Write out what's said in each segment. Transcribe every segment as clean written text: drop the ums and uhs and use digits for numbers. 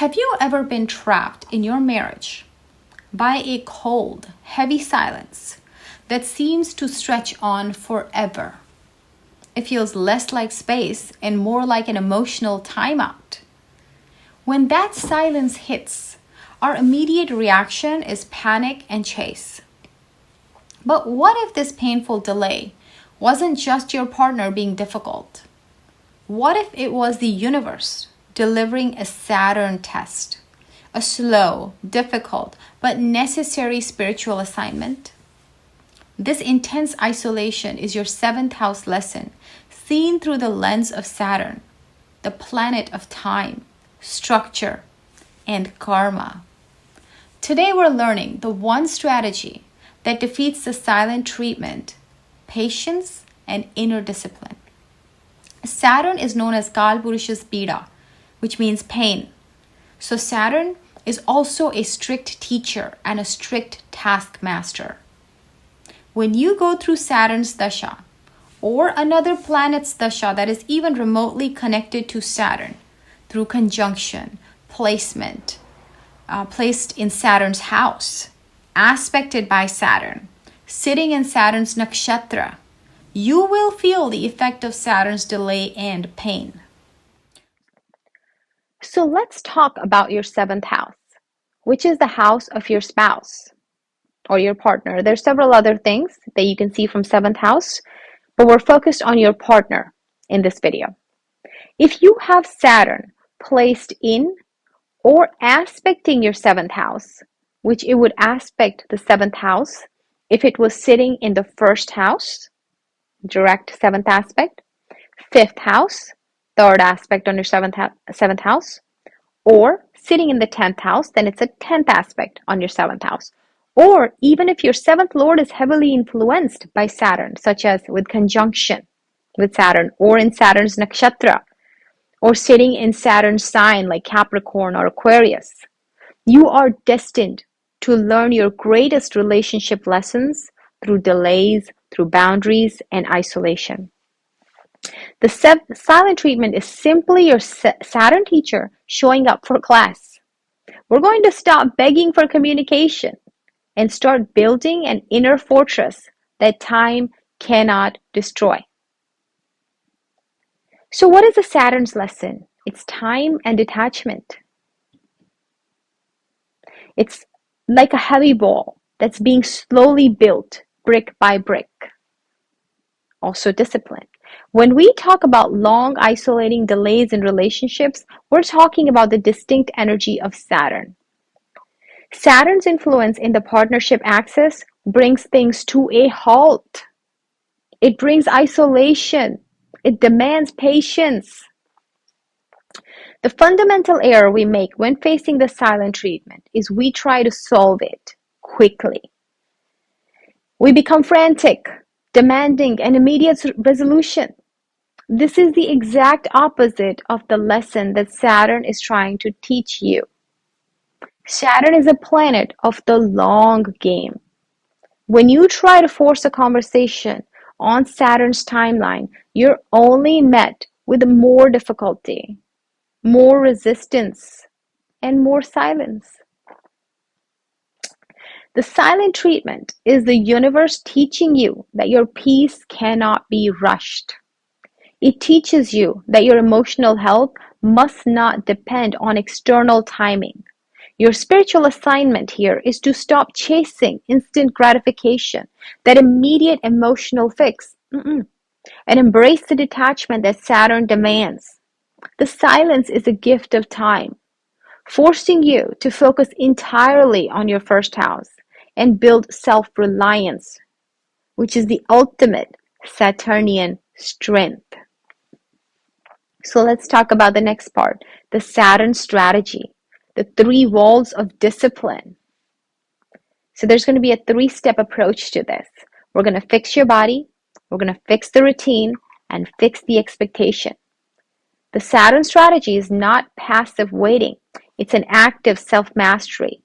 Have you ever been trapped in your marriage by a cold, heavy silence that seems to stretch on forever? It feels less like space and more like an emotional timeout. When that silence hits, our immediate reaction is panic and chase. But what if this painful delay wasn't just your partner being difficult? What if it was the universe delivering a Saturn test, a slow, difficult, but necessary spiritual assignment? This intense isolation is your seventh house lesson, seen through the lens of Saturn, the planet of time, structure, and karma. Today we're learning the one strategy that defeats the silent treatment: patience and inner discipline. Saturn is known as Kalpurush's Peeda, which means pain. So Saturn is also a strict teacher and a strict taskmaster. When you go through Saturn's Dasha, or another planet's Dasha that is even remotely connected to Saturn, through conjunction, placement, placed in Saturn's house, aspected by Saturn, sitting in Saturn's nakshatra, you will feel the effect of Saturn's delay and pain. So let's talk about your seventh house, which is the house of your spouse or your partner. There's several other things that you can see from seventh house, but we're focused on your partner in this video. If you have Saturn placed in or aspecting your seventh house, which it would aspect the seventh house if it was sitting in the first house, direct seventh aspect, fifth house, third aspect on your seventh house, or sitting in the 10th house, then it's a 10th aspect on your 7th house. Or even if your 7th lord is heavily influenced by Saturn, such as with conjunction with Saturn, or in Saturn's nakshatra, or sitting in Saturn's sign like Capricorn or Aquarius, you are destined to learn your greatest relationship lessons through delays, through boundaries, and isolation. The silent treatment is simply your Saturn teacher showing up for class. We're going to stop begging for communication and start building an inner fortress that time cannot destroy. So what is a Saturn's lesson? It's time and detachment. It's like a heavy ball that's being slowly built brick by brick. Also discipline. When we talk about long isolating delays in relationships, we're talking about the distinct energy of Saturn. Saturn's influence in the partnership axis brings things to a halt. It brings isolation. It demands patience. The fundamental error we make when facing the silent treatment is we try to solve it quickly. We become frantic, demanding an immediate resolution. This is the exact opposite of the lesson that Saturn is trying to teach you. Saturn is a planet of the long game. When you try to force a conversation on Saturn's timeline, you're only met with more difficulty, more resistance, and more silence. The silent treatment is the universe teaching you that your peace cannot be rushed. It teaches you that your emotional health must not depend on external timing. Your spiritual assignment here is to stop chasing instant gratification, that immediate emotional fix, and embrace the detachment that Saturn demands. The silence is a gift of time, forcing you to focus entirely on your first house and build self-reliance, which is the ultimate Saturnian strength. So let's talk about the next part, the Saturn strategy, the 3 walls of discipline. So there's going to be a 3-step approach to this. We're going to fix your body, we're going to fix the routine, and fix the expectation. The Saturn strategy is not passive waiting. It's an active self-mastery.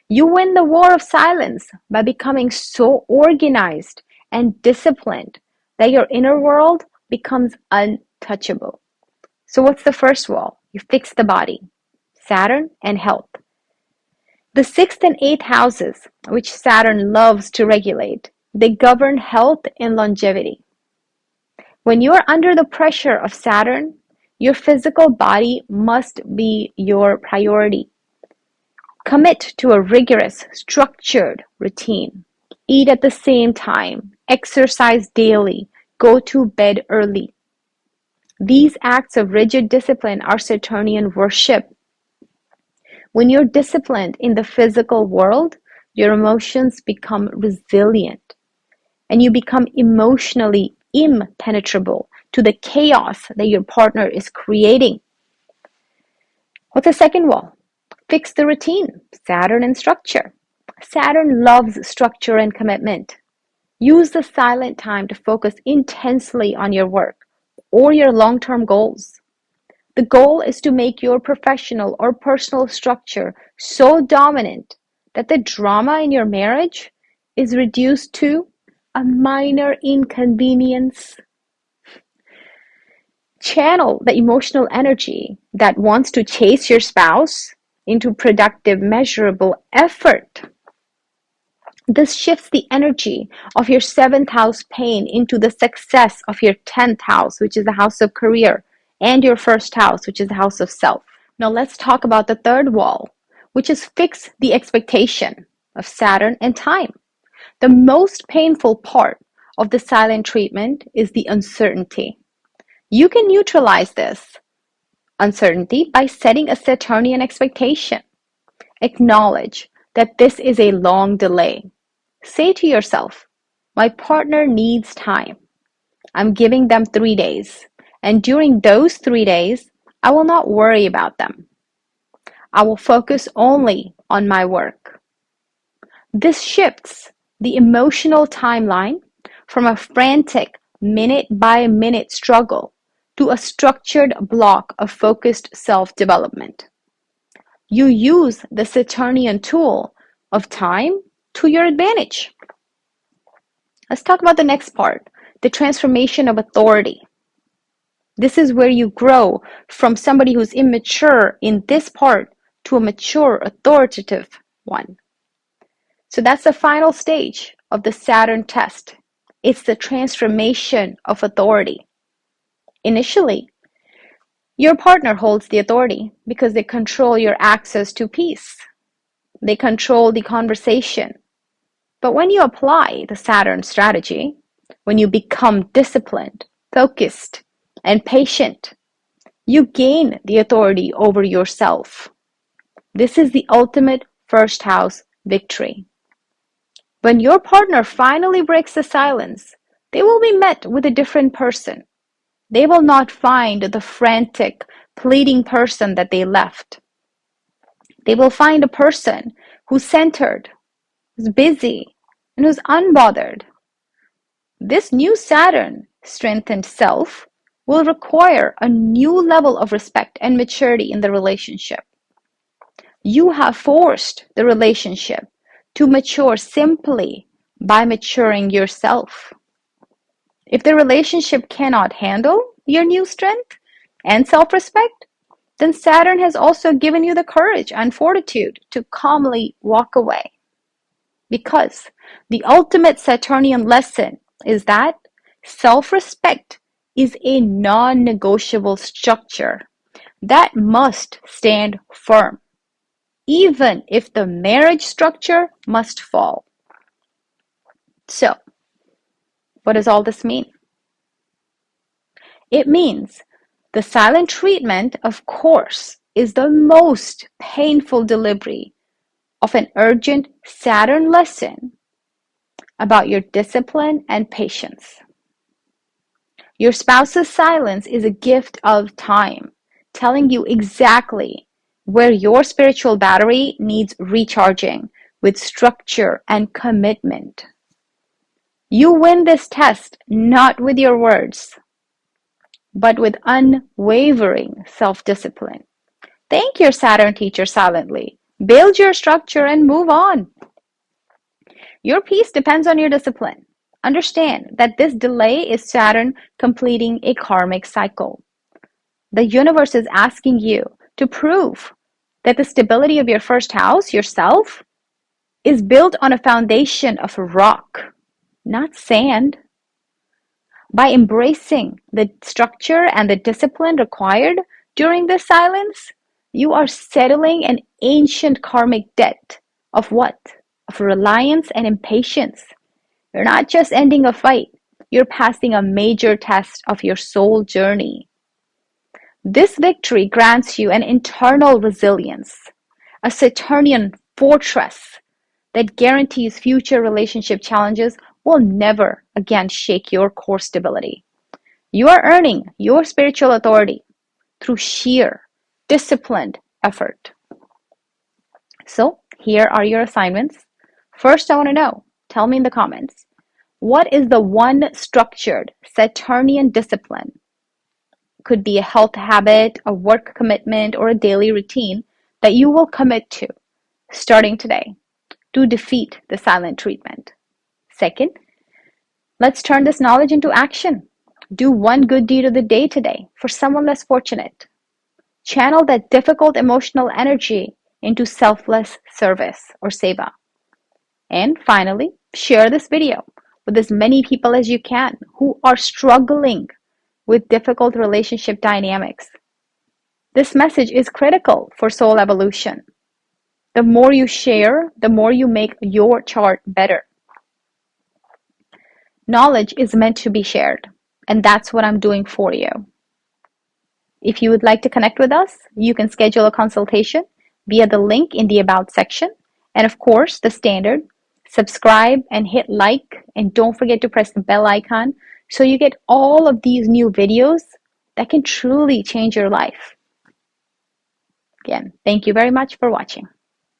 You win the war of silence by becoming so organized and disciplined that your inner world becomes untouchable. So what's the first wall? You fix the body. Saturn, and health. The 6th and 8th houses, which Saturn loves to regulate, they govern health and longevity. When you are under the pressure of Saturn, your physical body must be your priority. Commit to a rigorous, structured routine. Eat at the same time, exercise daily, go to bed early. These acts of rigid discipline are Saturnian worship. When you're disciplined in the physical world, your emotions become resilient and you become emotionally impenetrable to the chaos that your partner is creating. What's the second wall? Fix the routine. Saturn and structure. Saturn loves structure and commitment. Use the silent time to focus intensely on your work or your long-term goals. The goal is to make your professional or personal structure so dominant that the drama in your marriage is reduced to a minor inconvenience. Channel the emotional energy that wants to chase your spouse into productive, measurable effort. This shifts the energy of your 7th house pain into the success of your 10th house, which is the house of career, and your 1st house, which is the house of self. Now let's talk about the third wall, which is fix the expectation of Saturn and time. The most painful part of the silent treatment is the uncertainty. You can neutralize this uncertainty by setting a Saturnian expectation. Acknowledge that this is a long delay. Say to yourself, my partner needs time. I'm giving them 3 days, and during those 3 days, I will not worry about them. I will focus only on my work. This shifts the emotional timeline from a frantic minute-by-minute struggle to a structured block of focused self-development. You use the Saturnian tool of time to your advantage. Let's talk about the next part, the transformation of authority. This is where you grow from somebody who's immature in this part to a mature, authoritative one. So that's the final stage of the Saturn test. It's the transformation of authority. Initially, your partner holds the authority because they control your access to peace. They control the conversation. But when you apply the Saturn strategy, when you become disciplined, focused, and patient, you gain the authority over yourself. This is the ultimate 1st house victory. When your partner finally breaks the silence, they will be met with a different person. They will not find the frantic, pleading person that they left. They will find a person who's centered, who's busy, and who's unbothered. This new Saturn strengthened self will require a new level of respect and maturity in the relationship. You have forced the relationship to mature simply by maturing yourself. If the relationship cannot handle your new strength and self-respect, then Saturn has also given you the courage and fortitude to calmly walk away. Because the ultimate Saturnian lesson is that self-respect is a non-negotiable structure that must stand firm, even if the marriage structure must fall. So, what does all this mean? It means the silent treatment, of course, is the most painful delivery of an urgent Saturn lesson about your discipline and patience. Your spouse's silence is a gift of time, telling you exactly where your spiritual battery needs recharging with structure and commitment. You win this test not with your words, but with unwavering self-discipline. Thank your Saturn teacher silently. Build your structure and move on. Your peace depends on your discipline. Understand that this delay is Saturn completing a karmic cycle. The universe is asking you to prove that the stability of your first house, yourself, is built on a foundation of rock, not sand. By embracing the structure and the discipline required during this silence, you are settling an ancient karmic debt of what? Of reliance and impatience. You're not just ending a fight, you're passing a major test of your soul journey. This victory grants you an internal resilience, a Saturnian fortress that guarantees future relationship challenges will never again shake your core stability. You are earning your spiritual authority through sheer, disciplined effort. So, here are your assignments. First, I want to know, tell me in the comments, what is the one structured Saturnian discipline? Could be a health habit, a work commitment, or a daily routine that you will commit to starting today to defeat the silent treatment. Second, let's turn this knowledge into action. Do one good deed of the day today for someone less fortunate. Channel that difficult emotional energy into selfless service or seva. And finally, share this video with as many people as you can who are struggling with difficult relationship dynamics. This message is critical for soul evolution. The more you share, the more you make your chart better. Knowledge is meant to be shared, and that's what I'm doing for you. If you would like to connect with us, you can schedule a consultation via the link in the About section. And of course, the standard, subscribe and hit like, and don't forget to press the bell icon so you get all of these new videos that can truly change your life. Again, thank you very much for watching.